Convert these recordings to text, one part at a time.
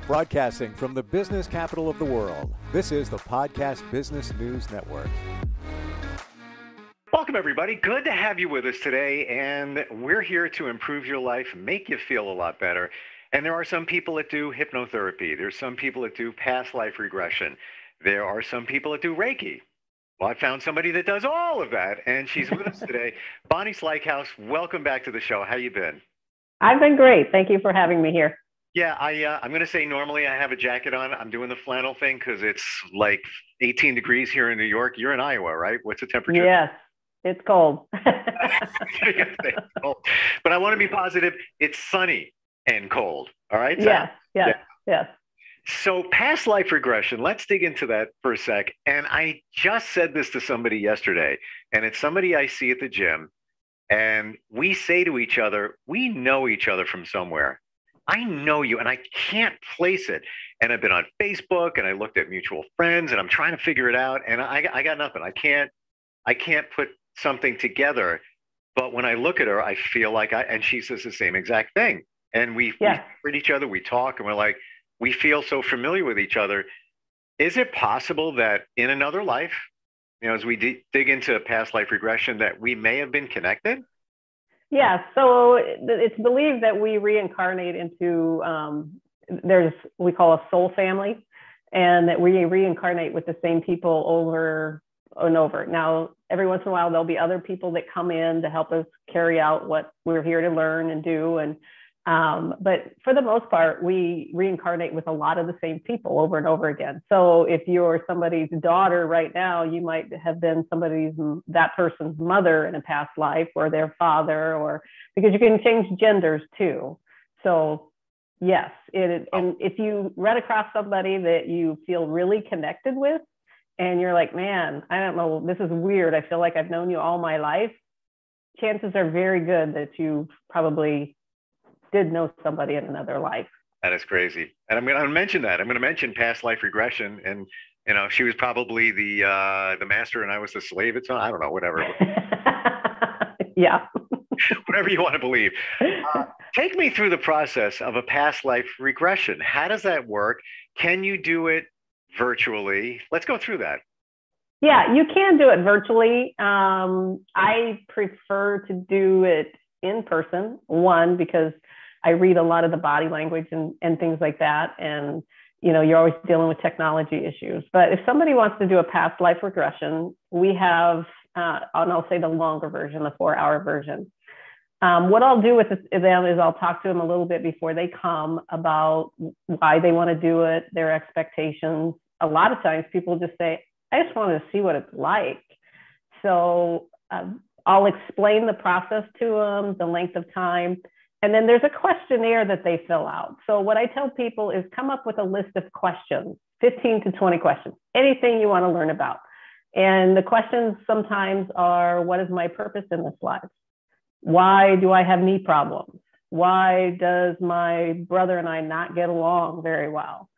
Broadcasting from the business capital of the world, this is the Podcast Business News Network. Welcome, everybody. Good to have you with us today. And we're here to improve your life, make you feel a lot better. And there are some people that do hypnotherapy. There's some people that do past life regression. There are some people that do Reiki. Well, I found somebody that does all of that, and she's with us today. Bonnie Slykehouse, welcome back to the show. How you been? I've been great. Thank you for having me here. Yeah, I'm going to say normally I have a jacket on. I'm doing the flannel thing because it's like 18 degrees here in New York. You're in Iowa, right? What's the temperature? Yes, it's cold. But I want to be positive. It's sunny and cold. All right? Yes. So past life regression, let's dig into that for a sec. And I just said this to somebody yesterday, and it's somebody I see at the gym. And we say to each other, we know each other from somewhere. I know you, and I can't place it. And I've been on Facebook, and I looked at mutual friends, and I'm trying to figure it out. And I got nothing. I can't put something together. But when I look at her, I feel like and she says the same exact thing. And we read each other, we talk, and we're like, we feel so familiar with each other. Is it possible that in another life, as we dig into past life regression, that we may have been connected? Yeah, so it's believed that we reincarnate into, we call a soul family, and that we reincarnate with the same people over and over. Now, every once in a while, there'll be other people that come in to help us carry out what we're here to learn and do. But for the most part, we reincarnate with a lot of the same people over and over again. So if you're somebody's daughter right now, you might have been that person's mother in a past life, or their father, or because you can change genders too. So yes, and if you run across somebody that you feel really connected with, and you're like, man, I don't know, this is weird. I feel like I've known you all my life. Chances are very good that you probably did know somebody in another life. That is crazy. And I'm going to mention that. I'm going to mention past life regression. And, she was probably the master and I was the slave. I don't know, whatever. Yeah. Whatever you want to believe. Take me through the process of a past life regression. How does that work? Can you do it virtually? Let's go through that. Yeah, you can do it virtually. I prefer to do it in person, because I read a lot of the body language and things like that. And, you're always dealing with technology issues. But if somebody wants to do a past life regression, we have, and I'll say the longer version, the 4-hour version. What I'll do with them is I'll talk to them a little bit before they come about why they want to do it, their expectations. A lot of times people just say, I just want to see what it's like. So I'll explain the process to them, the length of time. And then there's a questionnaire that they fill out. So what I tell people is come up with a list of questions, 15 to 20 questions, anything you want to learn about. And the questions sometimes are, what is my purpose in this life? Why do I have knee problems? Why does my brother and I not get along very well?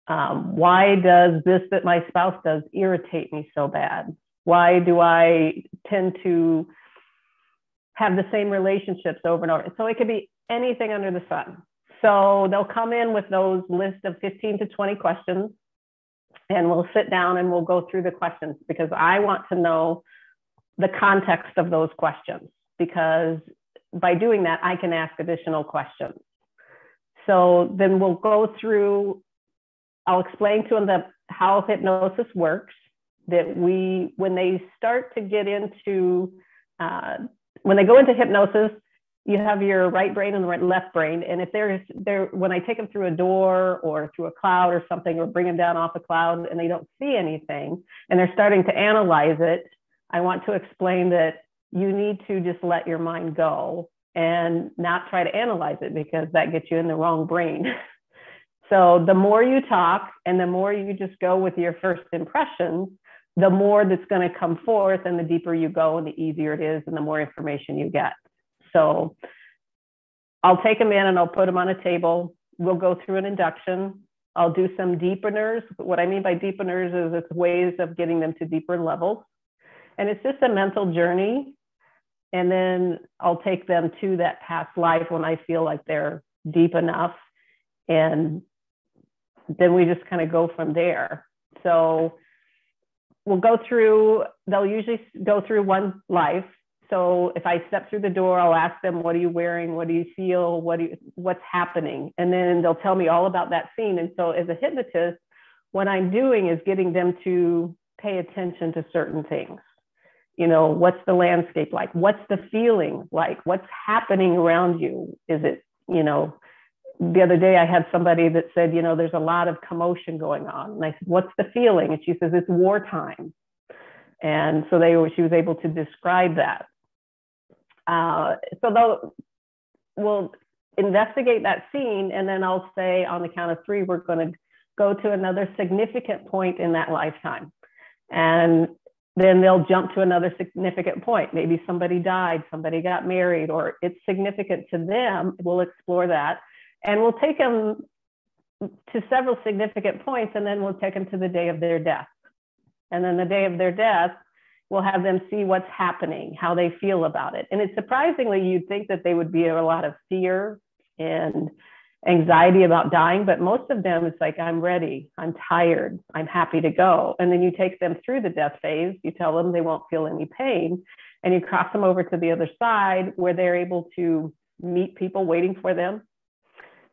Why does this that my spouse does irritate me so bad? Why do I tend to have the same relationships over and over? So it could be anything under the sun. So they'll come in with those lists of 15 to 20 questions, and we'll sit down and we'll go through the questions, because I want to know the context of those questions, because by doing that, I can ask additional questions. So then we'll go through, I'll explain to them how hypnosis works, that when they start to get into, when they go into hypnosis, you have your right brain and the left brain. And if when I take them through a door or through a cloud or something, or bring them down off a cloud and they don't see anything and they're starting to analyze it, I want to explain that you need to just let your mind go and not try to analyze it, because that gets you in the wrong brain. So the more you talk and the more you just go with your first impressions, the more that's going to come forth, and the deeper you go and the easier it is and the more information you get. So I'll take them in and I'll put them on a table. We'll go through an induction. I'll do some deepeners. What I mean by deepeners is it's ways of getting them to deeper levels. And it's just a mental journey. And then I'll take them to that past life when I feel like they're deep enough. And then we just kind of go from there. So they'll usually go through one life. So if I step through the door, I'll ask them, what are you wearing? What do you feel? What's happening? And then they'll tell me all about that scene. And so as a hypnotist, what I'm doing is getting them to pay attention to certain things. You know, what's the landscape like? What's the feeling like? What's happening around you? Is it, you know, the other day I had somebody that said, you know, there's a lot of commotion going on. And I said, what's the feeling? And she says, it's wartime. And so she was able to describe that. So we'll investigate that scene, and then I'll say on the count of three, we're going to go to another significant point in that lifetime. And then they'll jump to another significant point. Maybe somebody died, somebody got married, or it's significant to them. We'll explore that. And we'll take them to several significant points, and then we'll take them to the day of their death. And then the day of their death, we'll have them see what's happening, how they feel about it. And it's surprisingly, you'd think that they would be a lot of fear and anxiety about dying, but most of them, it's like, I'm ready, I'm tired, I'm happy to go. And then you take them through the death phase, you tell them they won't feel any pain, and you cross them over to the other side where they're able to meet people waiting for them,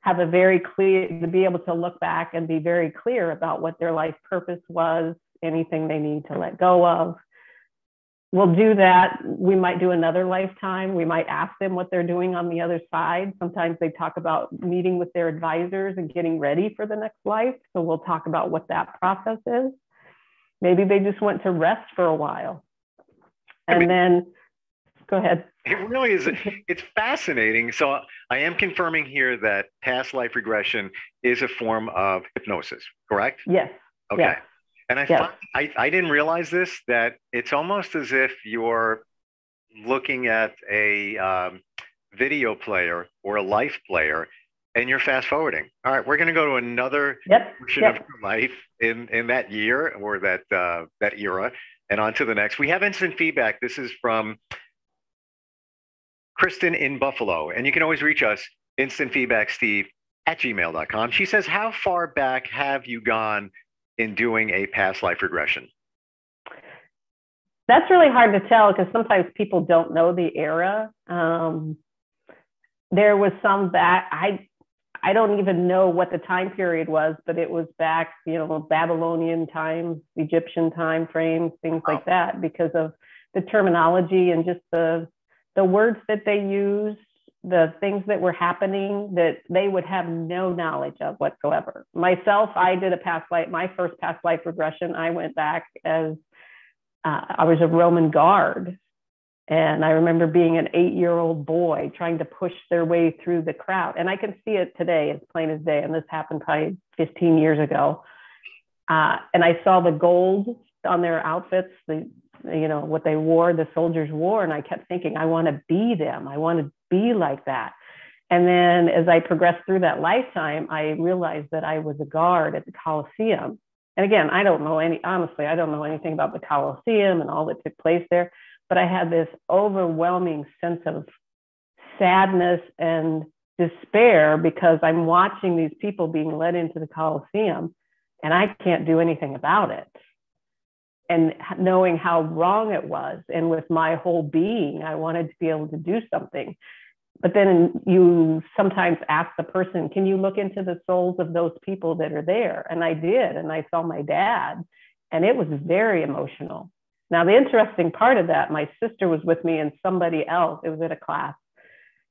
have to be able to look back and be very clear about what their life purpose was, anything they need to let go of. We'll do that. We might do another lifetime. We might ask them what they're doing on the other side. Sometimes they talk about meeting with their advisors and getting ready for the next life. So we'll talk about what that process is. Maybe they just went to rest for a while. And then, go ahead. It really is. It's fascinating. So I am confirming here that past life regression is a form of hypnosis, correct? Yes. Okay. Yes. And I didn't realize this, that it's almost as if you're looking at a video player or a life player, and you're fast forwarding. All right, we're going to go to another portion of your life in that year or that era, and on to the next. We have instant feedback. This is from Kristen in Buffalo, and you can always reach us, instantfeedbacksteve@gmail.com. She says, how far back have you gone in doing a past life regression? That's really hard to tell because sometimes people don't know the era. There was some back, I don't even know what the time period was, but it was back, you know, Babylonian times, Egyptian time frames, things like that, because of the terminology and just the words that they used, the things that were happening that they would have no knowledge of whatsoever. Myself, I did my first past life regression. I went back as I was a Roman guard. And I remember being an 8-year-old boy trying to push their way through the crowd. And I can see it today as plain as day. And this happened probably 15 years ago. And I saw the gold on their outfits, what they wore, the soldiers wore. And I kept thinking, I want to be them. I want to be like that. And then as I progressed through that lifetime, I realized that I was a guard at the Colosseum. And again, honestly, I don't know anything about the Colosseum and all that took place there. But I had this overwhelming sense of sadness and despair because I'm watching these people being led into the Colosseum and I can't do anything about it. And knowing how wrong it was, and with my whole being, I wanted to be able to do something. But then you sometimes ask the person, can you look into the souls of those people that are there? And I did, and I saw my dad, and it was very emotional. Now, the interesting part of that, my sister was with me and somebody else, it was at a class,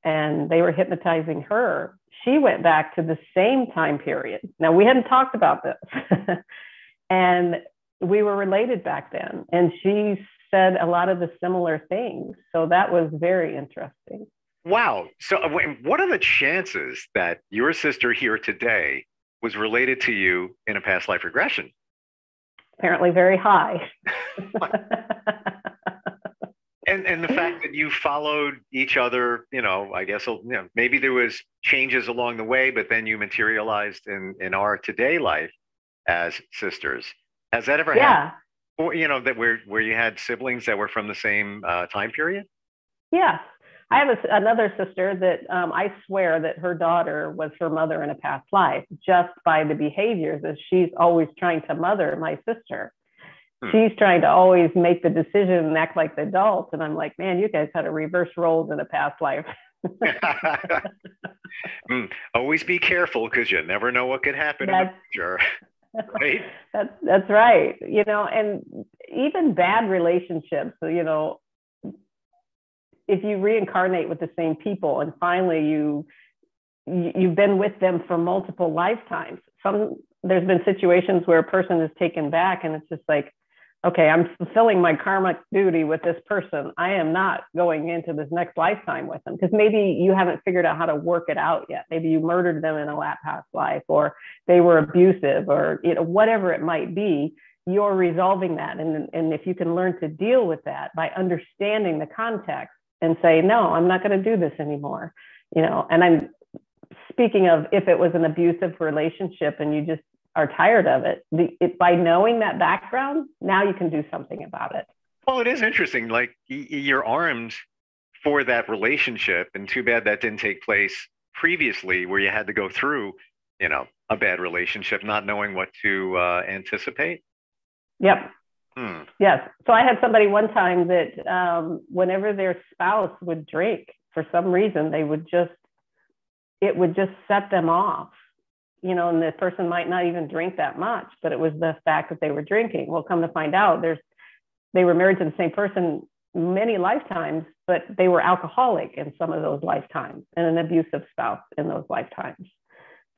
and they were hypnotizing her. She went back to the same time period. Now, we hadn't talked about this. And we were related back then. And she said a lot of the similar things. So that was very interesting. Wow. So what are the chances that your sister here today was related to you in a past life regression? Apparently very high. And the fact that you followed each other, I guess, maybe there was changes along the way, but then you materialized in our today life as sisters. Has that ever happened? Or, that where you had siblings that were from the same time period? Yes. I have another sister that I swear that her daughter was her mother in a past life just by the behaviors that she's always trying to mother my sister. She's trying to always make the decision and act like the adult. And I'm like, man, you guys had a reverse roles in a past life. Always be careful because you never know what could happen in the future. Right? That's right. You know, and even bad relationships, you know, if you reincarnate with the same people and finally you've been with them for multiple lifetimes, there's been situations where a person is taken back and it's just like, okay, I'm fulfilling my karmic duty with this person. I am not going into this next lifetime with them, because maybe you haven't figured out how to work it out yet. Maybe you murdered them in a past life, or they were abusive, or, you know, whatever it might be. You're resolving that. And if you can learn to deal with that by understanding the context and say, no, I'm not going to do this anymore. You know, and I'm speaking of if it was an abusive relationship and you just are tired of it, by knowing that background, now you can do something about it. Well, it is interesting. Like you're armed for that relationship, and too bad that didn't take place previously, where you had to go through, you know, a bad relationship, not knowing what to anticipate. Yep. Yes. So I had somebody one time that whenever their spouse would drink, for some reason, it would just set them off. You know, and the person might not even drink that much, but it was the fact that they were drinking. Well, come to find out, they were married to the same person many lifetimes, but they were alcoholic in some of those lifetimes and an abusive spouse in those lifetimes.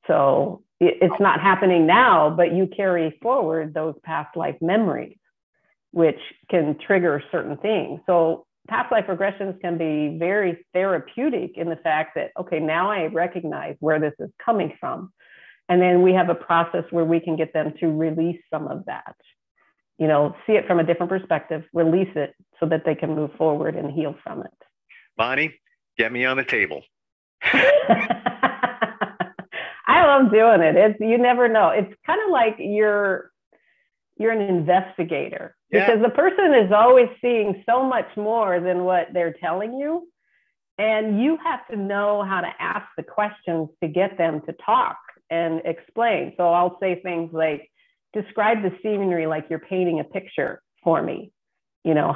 So it's not happening now, but you carry forward those past life memories, which can trigger certain things. So past life regressions can be very therapeutic in the fact that, okay, now I recognize where this is coming from. And then we have a process where we can get them to release some of that, you know, see it from a different perspective, release it so that they can move forward and heal from it. Bonnie, get me on the table. I love doing it. You never know. It's kind of like you're an investigator, because the person is always seeing so much more than what they're telling you. And you have to know how to ask the questions to get them to talk and explain. So I'll say things like, describe the scenery like you're painting a picture for me. You know,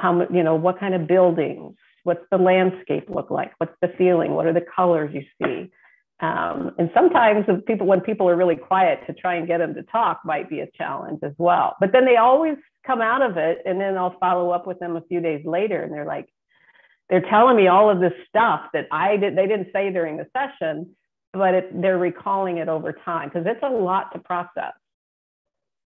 what kind of buildings, what's the landscape look like? What's the feeling? What are the colors you see? And sometimes when people are really quiet, to try and get them to talk might be a challenge as well. But then they always come out of it. And then I'll follow up with them a few days later. And they're like, they're telling me all of this stuff that they didn't say during the session, but they're recalling it over time, because it's a lot to process.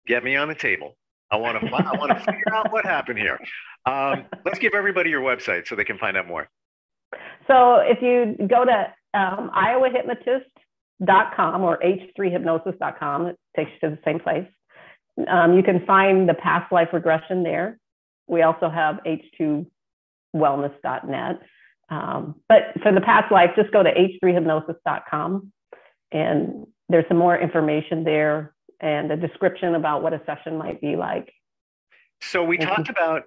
Get me on the table. I want to figure out what happened here. Let's give everybody your website so they can find out more. So if you go to iowahypnotist.com or h3hypnosis.com, it takes you to the same place. You can find the past life regression there. We also have h2wellness.net. But for the past life, just go to h3hypnosis.com, and there's some more information there and a description about what a session might be like. So we talked about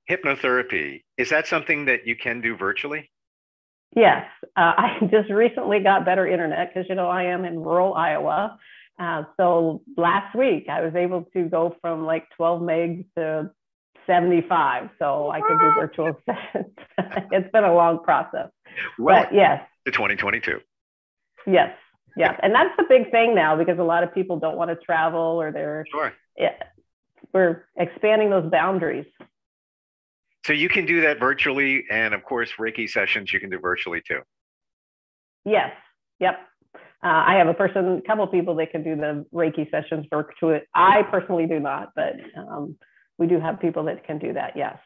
hypnotherapy. Is that something that you can do virtually? Yes. I just recently got better internet because, you know, I am in rural Iowa. So last week I was able to go from like 12 megs to 75. So I could do virtual sessions. It's been a long process. Well, but yes. To 2022. Yes. Yes. And that's the big thing now, because a lot of people don't want to travel, or we're expanding those boundaries. So you can do that virtually. And of course, Reiki sessions you can do virtually too. Yes. Yep. I have a couple of people that can do the Reiki sessions virtually. I personally do not, but we do have people that can do that. Yes.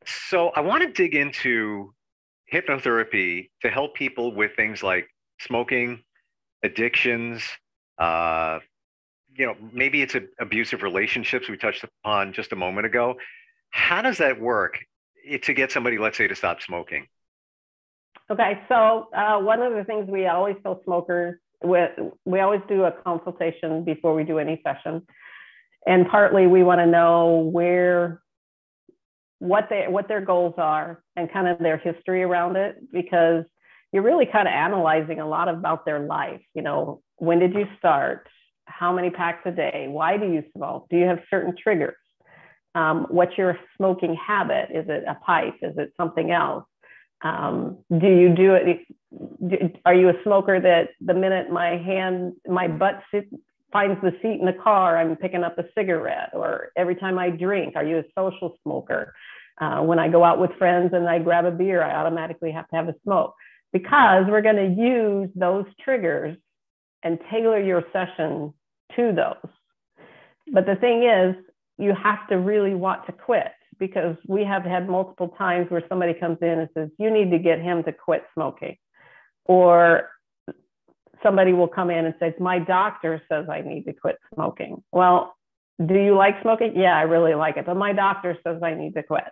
So I want to dig into hypnotherapy to help people with things like smoking, addictions, maybe it's abusive relationships we touched upon just a moment ago. How does that work to get somebody, let's say, to stop smoking? Okay, so one of the things we always tell smokers, we always do a consultation before we do any session. And partly we want to know where what their goals are and kind of their history around it, because you're really kind of analyzing a lot about their life. You know, when did you start? How many packs a day? Why do you smoke? Do you have certain triggers? What's your smoking habit? Is it a pipe? Is it something else? Do you do it? Are you a smoker that the minute my butt finds the seat in the car, I'm picking up a cigarette? Or every time I drink, are you a social smoker? When I go out with friends and I grab a beer, I automatically have to have a smoke, because we're going to use those triggers and tailor your session to those. But the thing is, you have to really want to quit, because we have had multiple times where somebody comes in and says, you need to get him to quit smoking. Or somebody will come in and say, my doctor says I need to quit smoking. Well, do you like smoking? Yeah, I really like it, but my doctor says I need to quit.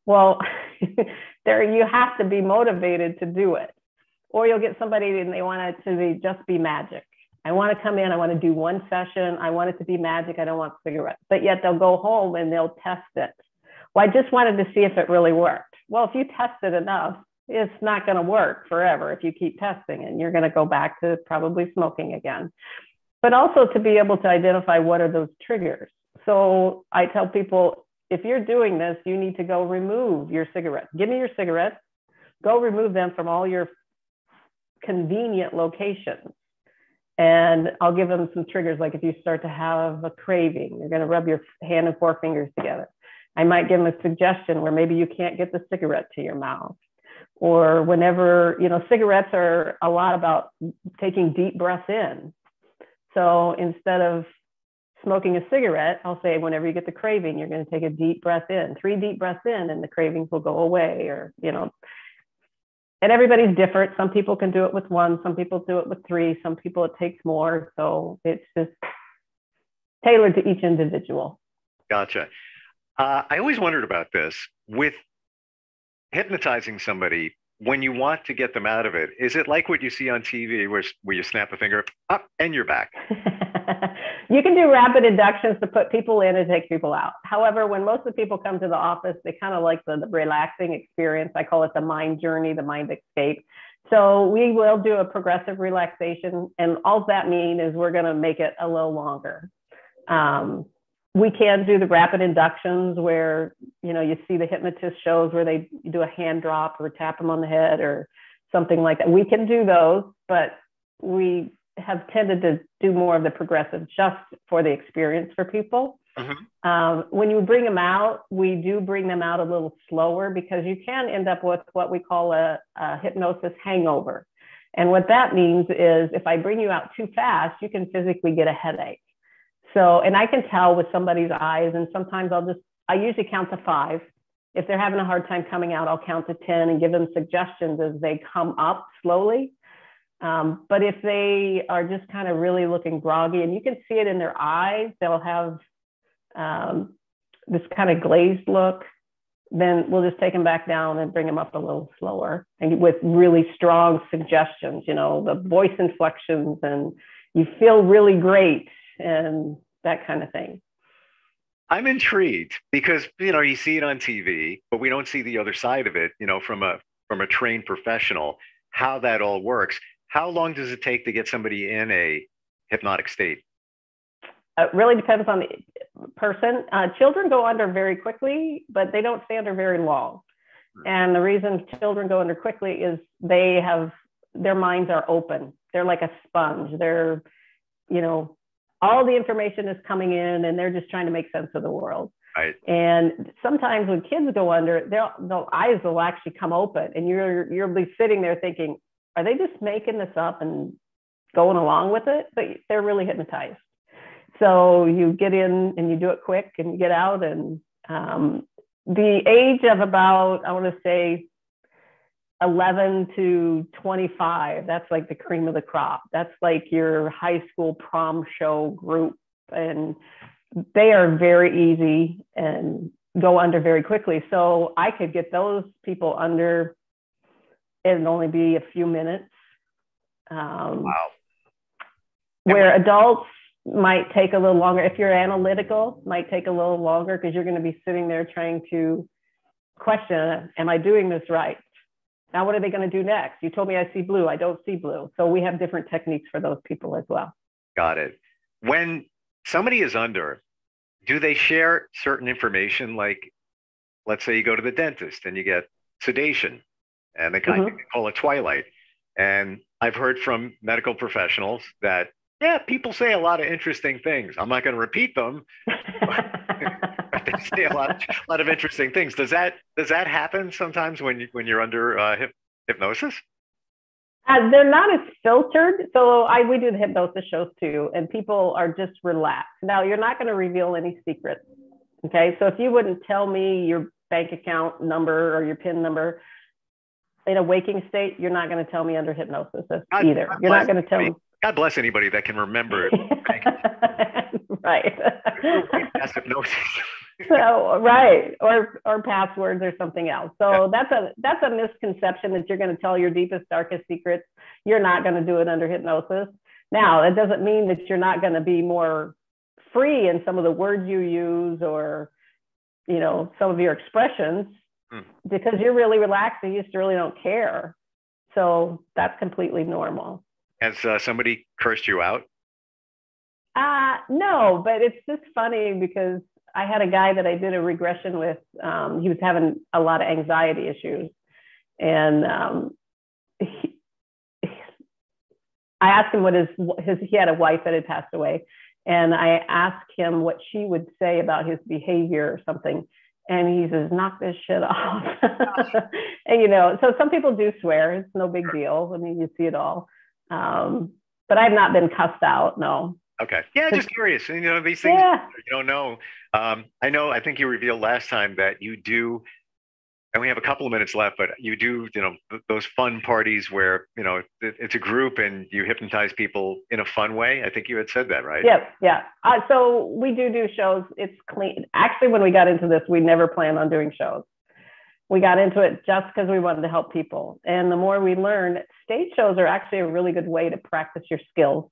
Well, you have to be motivated to do it. Or you'll get somebody and they want it to just be magic. I want to come in, I want to do one session, I want it to be magic, I don't want cigarettes. But yet they'll go home and they'll test it. Well, I just wanted to see if it really worked. Well, if you test it enough, it's not going to work forever if you keep testing, and you're going to go back to probably smoking again. But also to be able to identify what are those triggers. So I tell people, if you're doing this, you need to go remove your cigarettes. Give me your cigarettes, go remove them from all your convenient locations. And I'll give them some triggers, like if you start to have a craving, you're going to rub your hand and four fingers together. I might give them a suggestion where maybe you can't get the cigarette to your mouth. Or whenever, you know, cigarettes are a lot about taking deep breaths in. So instead of smoking a cigarette, I'll say, whenever you get the craving, you're going to take a deep breath in, 3 deep breaths in, and the cravings will go away. Or, you know, and everybody's different. Some people can do it with 1, some people do it with 3, some people it takes more. So it's just tailored to each individual. Gotcha. I always wondered about this with hypnotizing somebody. When you want to get them out of it, is it like what you see on TV where you snap a finger up and you're back? You can do rapid inductions to put people in and take people out. However, when most of the people come to the office, they kind of like the relaxing experience. I call it the mind journey, the mind escape. So we will do a progressive relaxation. And all that means is we're going to make it a little longer. We can do the rapid inductions where, you know, you see the hypnotist shows where they do a hand drop or tap them on the head or something like that. We can do those, but we have tended to do more of the progressive just for the experience for people. When you bring them out, we do bring them out a little slower, because you can end up with what we call a hypnosis hangover. And what that means is if I bring you out too fast, you can physically get a headache. So, and I can tell with somebody's eyes, and sometimes I usually count to 5. If they're having a hard time coming out, I'll count to 10 and give them suggestions as they come up slowly. But if they are just kind of really looking groggy, and you can see it in their eyes, they'll have this kind of glazed look, then we'll just take them back down and bring them up a little slower, and with really strong suggestions, you know, the voice inflections, and you feel really great and that kind of thing. I'm intrigued because, you know, you see it on TV, but we don't see the other side of it, you know, from a trained professional, how that all works. How long does it take to get somebody in a hypnotic state? It really depends on the person. Children go under very quickly, but they don't stay under very long. And the reason children go under quickly is their minds are open. They're like a sponge. They're, you know, all the information is coming in and they're just trying to make sense of the world. Right. And sometimes when kids go under, their eyes will actually come open, and you'll be sitting there thinking, are they just making this up and going along with it? But they're really hypnotized. So you get in and you do it quick and you get out. And the age of about, I want to say 11 to 25, that's like the cream of the crop. That's like your high school prom show group. And they are very easy and go under very quickly. So I could get those people under, it'd only be a few minutes. Wow. Where adults might take a little longer. If you're analytical, might take a little longer, because you're going to be sitting there trying to question, am I doing this right? Now, what are they going to do next? You told me I see blue. I don't see blue. So we have different techniques for those people as well. Got it. When somebody is under, do they share certain information? Like, let's say you go to the dentist and you get sedation and they kind of call it twilight. And I've heard from medical professionals that, yeah, people say a lot of interesting things. I'm not going to repeat them, but they say a lot of interesting things. Does that happen sometimes when you're under hypnosis? They're not as filtered. So we do the hypnosis shows too, and people are just relaxed. Now, you're not going to reveal any secrets. Okay. So if you wouldn't tell me your bank account number or your PIN number in a waking state, you're not going to tell me under hypnosis either. You're not going to tell me. God bless anybody that can remember it. Right. Hypnosis. So, right. Or passwords or something else. So that's a misconception that you're going to tell your deepest, darkest secrets. You're not going to do it under hypnosis. Now, that doesn't mean that you're not going to be more free in some of the words you use or, some of your expressions because you're really relaxed and you just really don't care. So that's completely normal. Has somebody cursed you out? No, but it's just funny because I had a guy that I did a regression with. He was having a lot of anxiety issues. And I asked him what he had a wife that had passed away. And I asked him what she would say about his behavior or something. And he says, knock this shit off. And, so some people do swear. It's no big deal. I mean, you see it all. But I've not been cussed out, no. Okay. Yeah, just curious. These things you don't know. I think you revealed last time that you do, and we have a couple of minutes left, but you do, those fun parties where, it's a group and you hypnotize people in a fun way. I think you had said that, right? Yeah. So we do shows. It's clean. Actually, when we got into this, we never planned on doing shows. We got into it just because we wanted to help people. And the more we learned, stage shows are actually a really good way to practice your skills.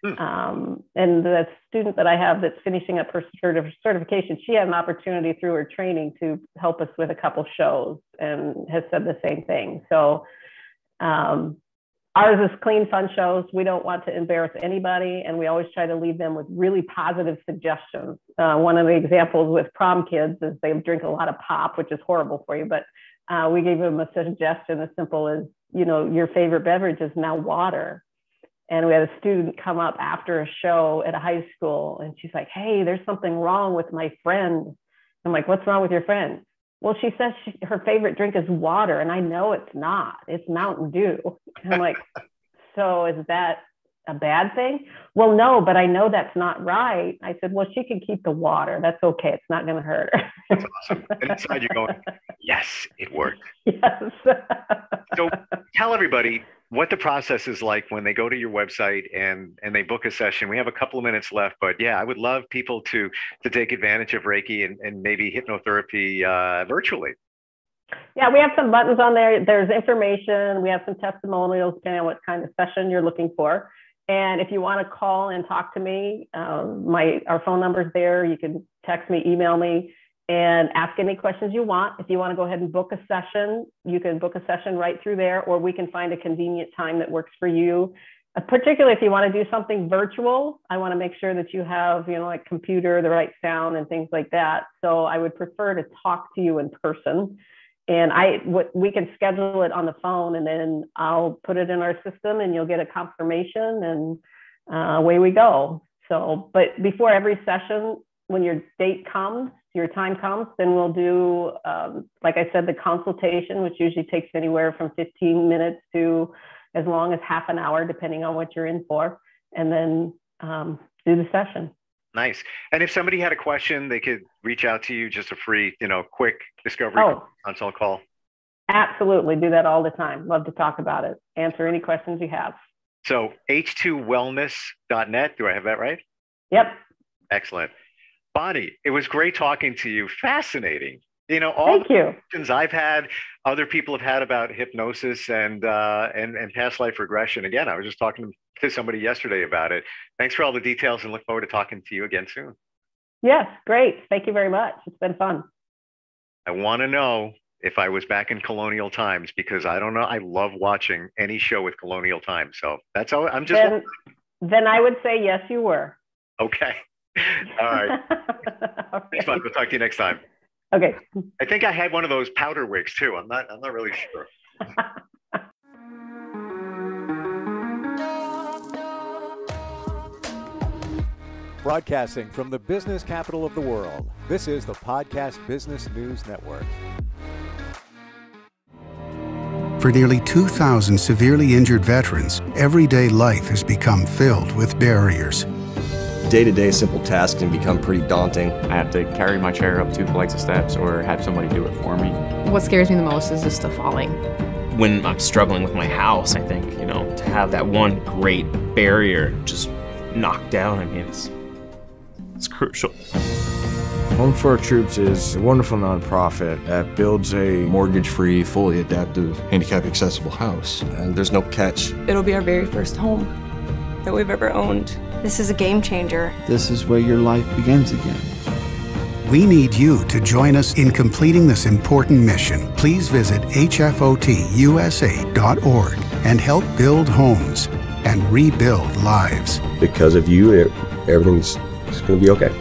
And the student that I have that's finishing up her certification, she had an opportunity through her training to help us with a couple shows and has said the same thing. So ours is clean, fun shows. We don't want to embarrass anybody. And we always try to leave them with really positive suggestions. One of the examples with prom kids is they drink a lot of pop, which is horrible for you. But we gave them a suggestion as simple as, your favorite beverage is now water. And we had a student come up after a show at a high school and she's like, hey, there's something wrong with my friend. I'm like, what's wrong with your friend? Well, she says her favorite drink is water. And I know it's not. It's Mountain Dew. And I'm like, so is that a bad thing? Well, no, but I know that's not right. I said, well, she can keep the water. That's okay. It's not going to hurt her. That's awesome. And inside you're going, yes, it worked. Yes. So tell everybody what the process is like when they go to your website and they book a session. We have a couple of minutes left, but yeah, I would love people to take advantage of Reiki and maybe hypnotherapy virtually. Yeah, we have some buttons on there. There's information. We have some testimonials depending on what kind of session you're looking for. And if you want to call and talk to me, our phone number's there. You can text me, email me, and ask any questions you want. If you want to go ahead and book a session, you can book a session right through there, or we can find a convenient time that works for you. Particularly if you want to do something virtual, I want to make sure that you have, like computer, the right sound and things like that. So I would prefer to talk to you in person. And we can schedule it on the phone, and then I'll put it in our system and you'll get a confirmation, and away we go. So, but before every session, when your time comes, then we'll do, like I said, the consultation, which usually takes anywhere from 15 minutes to as long as half an hour, depending on what you're in for, and then do the session. Nice. And if somebody had a question, they could reach out to you, just a free, quick discovery consult call. Absolutely. Do that all the time. Love to talk about it. Answer any questions you have. So h2wellness.net. Do I have that right? Yep. Excellent. Bonnie, it was great talking to you. Fascinating. Thank you. Questions I've had, other people have had about hypnosis and past life regression. Again, I was just talking to somebody yesterday about it. Thanks for all the details and look forward to talking to you again soon. Yes, great. Thank you very much. It's been fun. I want to know if I was back in colonial times, because I don't know, I love watching any show with colonial times. So that's how I'm just. Then I would say yes, you were. Okay. All right. Okay. Thanks, Mike. We'll talk to you next time. Okay. I think I had one of those powder wigs too. I'm not really sure. Broadcasting from the business capital of the world, this is the Podcast Business News Network. For nearly 2,000 severely injured veterans, everyday life has become filled with barriers. Day-to-day simple tasks can become pretty daunting. I have to carry my chair up 2 flights of steps or have somebody do it for me. What scares me the most is just the falling. When I'm struggling with my house, I think, to have that one great barrier just knocked down, I mean, it's crucial. Home for Our Troops is a wonderful nonprofit that builds a mortgage-free, fully adaptive, handicap-accessible house. And there's no catch. It'll be our very first home that we've ever owned. This is a game changer. This is where your life begins again. We need you to join us in completing this important mission. Please visit hfotusa.org and help build homes and rebuild lives. Because of you, everything's going to be okay.